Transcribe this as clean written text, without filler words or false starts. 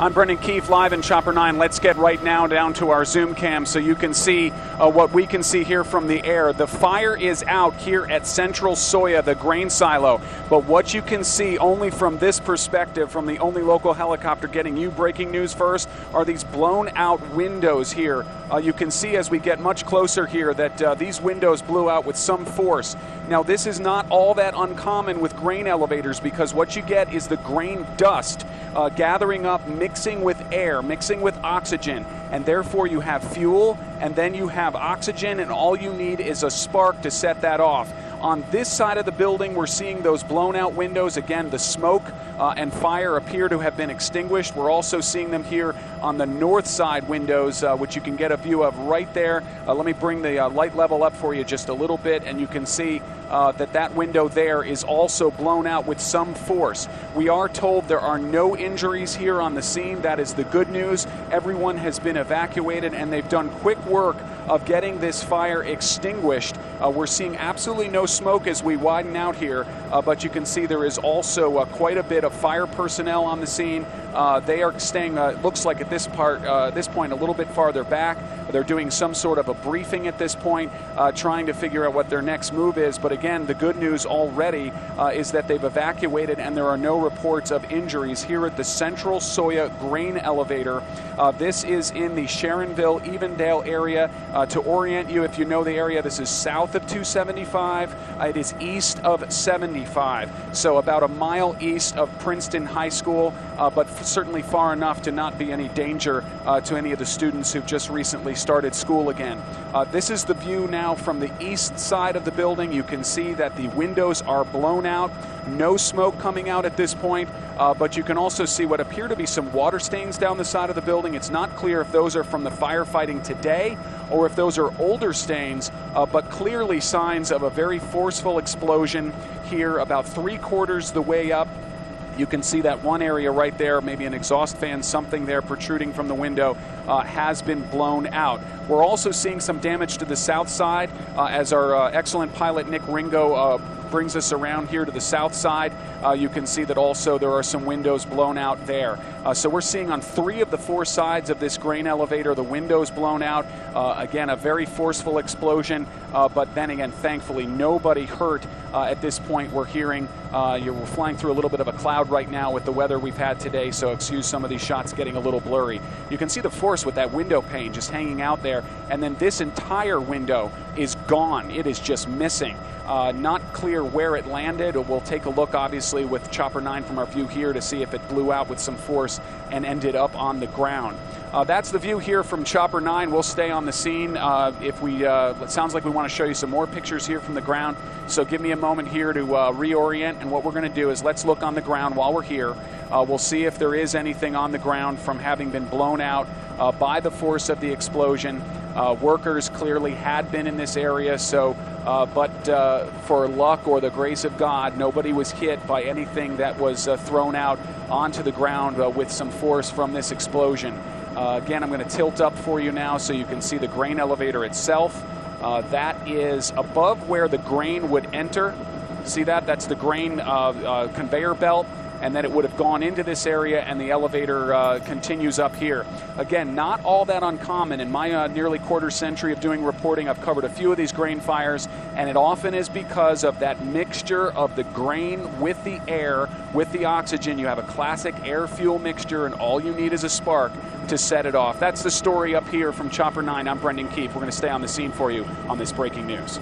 I'm Brendan Keefe, live in Chopper 9. Let's get right now down to our Zoom cam so you can see what we can see here from the air. The fire is out here at Central Soya, the grain silo. But what you can see only from this perspective, from the only local helicopter getting you breaking news first, are these blown out windows here. You can see as we get much closer here that these windows blew out with some force. Now, this is not all that uncommon with grain elevators, because what you get is the grain dust gathering up, mixing with air, mixing with oxygen, and therefore you have fuel, and then you have oxygen, and all you need is a spark to set that off. On this side of the building, we're seeing those blown out windows. Again, the smoke and fire appear to have been extinguished. We're also seeing them here on the north side windows, which you can get a view of right there. Let me bring the light level up for you just a little bit, and you can see that window there is also blown out with some force. We are told there are no injuries here on the scene. That is the good news. Everyone has been evacuated, and they've done quick work of getting this fire extinguished. We're seeing absolutely no smoke as we widen out here, but you can see there is also quite a bit of fire personnel on the scene. They are staying, looks like at this point, a little bit farther back. They're doing some sort of a briefing at this point, trying to figure out what their next move is. But again, the good news already is that they've evacuated, and there are no reports of injuries here at the Central Soya grain elevator. This is in the Sharonville-Evendale area. To orient you, if you know the area, this is south of 275. It is east of 75, so about a mile east of Princeton High School, but certainly far enough to not be any danger to any of the students who've just recently started school again. This is the view now from the east side of the building. You can see that the windows are blown out. No smoke coming out at this point, but you can also see what appear to be some water stains down the side of the building. It's not clear if those are from the firefighting today or if those are older stains, but clearly signs of a very forceful explosion here about 3/4 the way up. You can see that one area right there, maybe an exhaust fan, something there protruding from the window, has been blown out. We're also seeing some damage to the south side as our excellent pilot Nick Ringo brings us around here to the south side. You can see that also there are some windows blown out there. So we're seeing on 3 of the 4 sides of this grain elevator the windows blown out. Again, a very forceful explosion, but then again, thankfully, nobody hurt at this point. We're hearing, we're flying through a little bit of a cloud right now with the weather we've had today, so excuse some of these shots getting a little blurry. You can see the force with that window pane just hanging out there, and then this entire window is gone. It is just missing. Not clear where it landed. We'll take a look, obviously, with Chopper 9 from our view here to see if it blew out with some force and ended up on the ground. That's the view here from Chopper 9. We'll stay on the scene. It sounds like we want to show you some more pictures here from the ground, so give me a moment here to reorient, and what we're going to do is let's look on the ground while we're here. We'll see if there is anything on the ground from having been blown out by the force of the explosion. Workers clearly had been in this area, so but for luck or the grace of God, nobody was hit by anything that was thrown out onto the ground with some force from this explosion. Again, I'm going to tilt up for you now so you can see the grain elevator itself. That is above where the grain would enter. See that? That's the grain conveyor belt. And then it would have gone into this area, and the elevator continues up here. Again, not all that uncommon. In my nearly quarter century of doing reporting, I've covered a few of these grain fires, and it often is because of that mixture of the grain with the air, with the oxygen. You have a classic air-fuel mixture, and all you need is a spark to set it off. That's the story up here from Chopper 9. I'm Brendan Keefe. We're going to stay on the scene for you on this breaking news.